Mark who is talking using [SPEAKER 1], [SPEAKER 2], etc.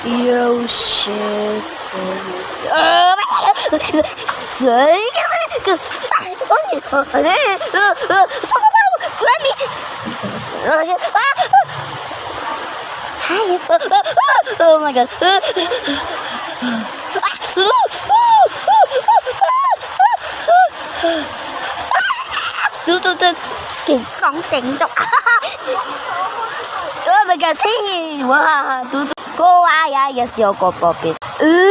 [SPEAKER 1] Yo shit. Oh my god. 띵동띵동. Oh my god, see. 와, 두두. 고아야, yes, 요거 뽀삐.